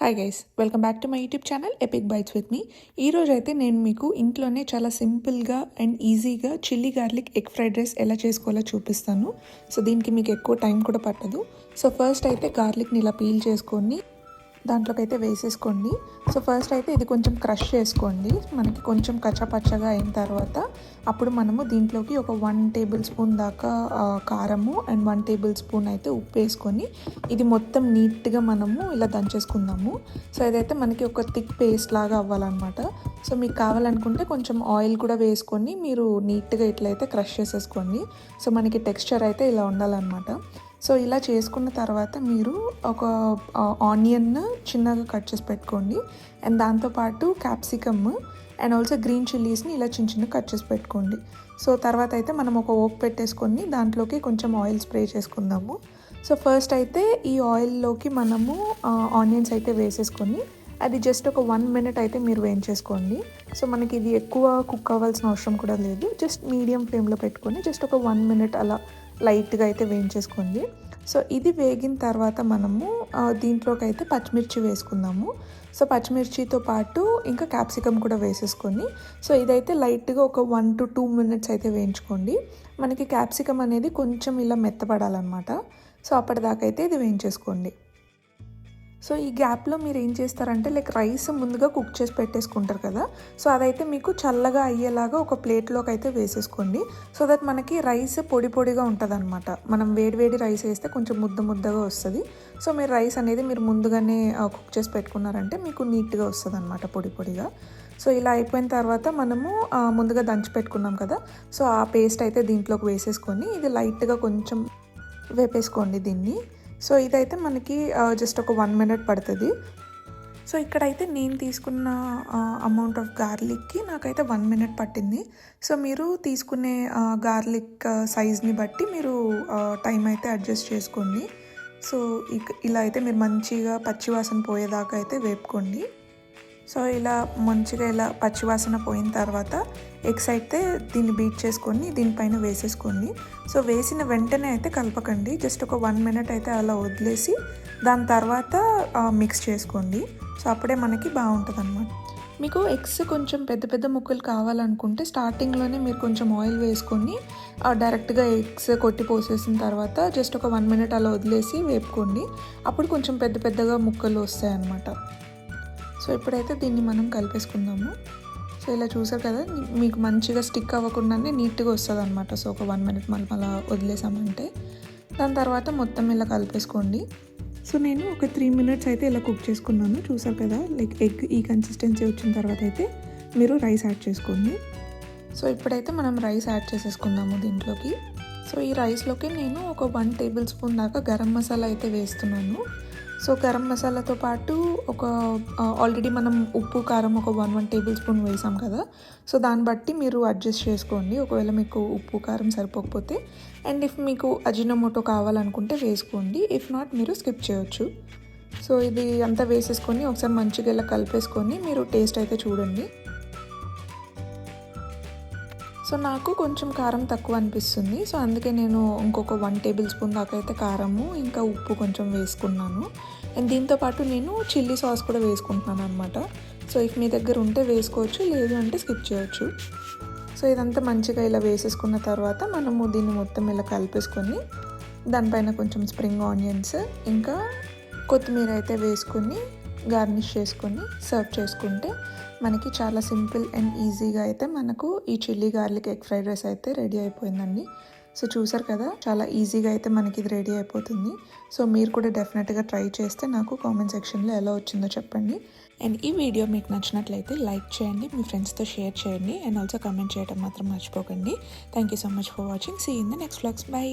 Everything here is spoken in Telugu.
Hi guys, welcome back to my YouTube channel epic bites with me. ఈరోజు అయితే నేను మీకు ఇంట్లోనే చాలా సింపుల్గా అండ్ ఈజీగా chilli garlic egg fried rice ఎలా చేసుకోవాలో చూపిస్తాను. సో దీనికి మీకు ఎక్కువ టైం కూడా పట్టదు. సో ఫస్ట్ అయితే గార్లిక్ని ఇలా పీల్ చేసుకొని దాంట్లోకి అయితే వేసేసుకోండి. సో ఫస్ట్ అయితే ఇది కొంచెం క్రష్ చేసుకోండి. మనకి కొంచెం కచ్చపచ్చగా అయిన తర్వాత అప్పుడు మనము దీంట్లోకి ఒక 1 టేబుల్ స్పూన్ దాకా కారము అండ్ 1 టేబుల్ స్పూన్ అయితే ఉప్పు వేసుకొని ఇది మొత్తం నీట్గా మనము ఇలా దంచేసుకుందాము. సో ఇదైతే మనకి ఒక థిక్ పేస్ట్ లాగా అవ్వాలన్నమాట. సో మీకు కావాలనుకుంటే కొంచెం ఆయిల్ కూడా వేసుకొని మీరు నీట్గా ఇట్లయితే క్రష్ చేసేసుకోండి. సో మనకి టెక్స్చర్ అయితే ఇలా ఉండాలన్నమాట. సో ఇలా చేసుకున్న తర్వాత మీరు ఒక ఆనియన్ చిన్నగా కట్ చేసి పెట్టుకోండి. అండ్ దాంతోపాటు క్యాప్సికమ్ అండ్ ఆల్సో గ్రీన్ చిల్లీస్ని ఇలా చిన్న కట్ చేసి పెట్టుకోండి. సో తర్వాత అయితే మనం ఒక ఓక్ పెట్టేసుకొని దాంట్లోకి కొంచెం ఆయిల్ స్ప్రే చేసుకుందాము. సో ఫస్ట్ అయితే ఈ ఆయిల్లోకి మనము ఆనియన్స్ అయితే వేసేసుకొని అది జస్ట్ ఒక 1 మినిట్ అయితే మీరు వేయించేసుకోండి. సో మనకి ఇది ఎక్కువ కుక్ అవ్వాల్సిన అవసరం కూడా లేదు. జస్ట్ మీడియం ఫ్లేమ్లో పెట్టుకొని జస్ట్ ఒక 1 మినిట్ అలా లైట్గా అయితే వేయించేసుకోండి. సో ఇది వేగిన తర్వాత మనము దీంట్లోకి అయితే పచ్చిమిర్చి వేసుకుందాము. సో పచ్చిమిర్చితో పాటు ఇంకా క్యాప్సికమ్ కూడా వేసేసుకొని సో ఇదైతే లైట్గా ఒక 1 to 2 మినిట్స్ అయితే వేయించుకోండి. మనకి క్యాప్సికమ్ అనేది కొంచెం ఇలా మెత్తపడాలన్నమాట. సో అప్పటిదాకా అయితే ఇది వేయించేసుకోండి. సో ఈ గ్యాప్లో మీరు ఏం చేస్తారంటే రైస్ ముందుగా కుక్ చేసి పెట్టేసుకుంటారు కదా, సో అదైతే మీకు చల్లగా అయ్యేలాగా ఒక ప్లేట్లోకి అయితే వేసేసుకోండి. సో దట్ మనకి రైస్ పొడి పొడిగా ఉంటుంది అనమాట. మనం వేడి రైస్ వేస్తే కొంచెం ముద్దగా వస్తుంది. సో మీరు రైస్ అనేది మీరు ముందుగానే కుక్ చేసి పెట్టుకున్నారంటే మీకు నీట్గా వస్తుంది అనమాట, పొడిగా. సో ఇలా అయిపోయిన తర్వాత మనము ముందుగా దంచి పెట్టుకున్నాం కదా, సో ఆ పేస్ట్ అయితే దీంట్లోకి వేసేసుకొని ఇది లైట్గా కొంచెం వేపేసుకోండి దీన్ని. సో ఇదైతే మనకి జస్ట్ ఒక 1 మినిట్ పడుతుంది. సో ఇక్కడైతే నేను తీసుకున్న అమౌంట్ ఆఫ్ గార్లిక్కి నాకైతే 1 మినిట్ పట్టింది. సో మీరు తీసుకునే గార్లిక్ సైజ్ని బట్టి మీరు టైం అయితే అడ్జస్ట్ చేసుకోండి. సో ఇలా అయితే మీరు మంచిగా పచ్చివాసన పోయేదాకా అయితే వేపుకోండి. సో ఇలా మంచిగా ఇలా పచ్చివాసన పోయిన తర్వాత ఎగ్స్ అయితే దీన్ని బీట్ చేసుకొని దీనిపైన వేసేసుకోండి. సో వేసిన వెంటనే అయితే కలపకండి, జస్ట్ ఒక 1 మినిట్ అయితే అలా వదిలేసి దాని తర్వాత మిక్స్ చేసుకోండి. సో అప్పుడే మనకి బాగుంటుంది అన్నమాట. మీకు ఎగ్స్ కొంచెం పెద్ద ముక్కలు కావాలనుకుంటే స్టార్టింగ్లోనే మీరు కొంచెం ఆయిల్ వేసుకొని డైరెక్ట్గా ఎగ్స్ కొట్టి పోసేసిన తర్వాత జస్ట్ ఒక 1 మినిట్ అలా వదిలేసి వేపుకోండి. అప్పుడు కొంచెం పెద్దగా ముక్కలు వస్తాయి అన్నమాట. సో ఇప్పుడైతే దీన్ని మనం కలిపేసుకుందాము. సో ఇలా చూసారు కదా, మీకు మంచిగా స్టిక్ అవ్వకుండానే నీట్గా వస్తుంది అనమాట. సో ఒక 1 మినిట్ మనం అలా వదిలేసామంటే దాని తర్వాత మొత్తం ఇలా కలిపేసుకోండి. సో నేను ఒక 3 మినిట్స్ అయితే ఇలా కుక్ చేసుకున్నాను. చూసారు కదా, ఎగ్ ఈ కన్సిస్టెన్సీ వచ్చిన తర్వాత అయితే మీరు రైస్ యాడ్ చేసుకోండి. సో ఇప్పుడైతే మనం రైస్ యాడ్ చేసేసుకుందాము దీంట్లోకి. సో ఈ రైస్లోకి నేను ఒక 1 టేబుల్ స్పూన్ దాకా గరం మసాలా అయితే వేస్తున్నాను. సో గరం మసాలాతో పాటు ఒక ఆల్రెడీ మనం ఉప్పు కారం ఒక 1 టేబుల్ స్పూన్ వేసాం కదా, సో దాన్ని బట్టి మీరు అడ్జస్ట్ చేసుకోండి ఒకవేళ మీకు ఉప్పు కారం సరిపోకపోతే. అండ్ ఇఫ్ మీకు అజినోమోటో కావాలనుకుంటే వేసుకోండి, ఇఫ్ నాట్ మీరు స్కిప్ చేయొచ్చు. సో ఇది అంతా వేసేసుకొని ఒకసారి మంచిగా ఇలా కలిపేసుకొని మీరు టేస్ట్ అయితే చూడండి. సో నాకు కొంచెం కారం తక్కువ అనిపిస్తుంది. సో అందుకే నేను ఇంకొక 1 టేబుల్ స్పూన్ దాకా అయితే కారము ఇంకా ఉప్పు కొంచెం వేసుకున్నాను. అండ్ దీంతోపాటు నేను చిల్లీ సాస్ కూడా వేసుకుంటున్నాను అనమాట. సో ఇఫ్ మీ దగ్గర ఉంటే వేసుకోవచ్చు, లేదు అంటే స్కిప్ చేయొచ్చు. సో ఇదంతా మంచిగా ఇలా వేసేసుకున్న తర్వాత మనము దీన్ని మొత్తం ఇలా కలిపేసుకొని దానిపైన కొంచెం స్ప్రింగ్ ఆనియన్స్ ఇంకా కొత్తిమీర అయితే వేసుకొని గార్నిష్ చేసుకొని సర్వ్ చేసుకుంటే మనకి చాలా సింపుల్ అండ్ ఈజీగా అయితే మనకు ఈ chilli garlic egg fried rice అయితే రెడీ అయిపోయిందండి. సో చూసారు కదా, చాలా ఈజీగా అయితే మనకి ఇది రెడీ అయిపోతుంది. సో మీరు కూడా డెఫినెట్గా ట్రై చేస్తే నాకు కామెంట్ సెక్షన్లో ఎలా వచ్చిందో చెప్పండి. అండ్ ఈ వీడియో మీకు నచ్చినట్లయితే లైక్ చేయండి, మీ ఫ్రెండ్స్తో షేర్ చేయండి అండ్ ఆల్సో కామెంట్ చేయడం మాత్రం మర్చిపోకండి. Thank you so much for watching. See in the next vlogs. By.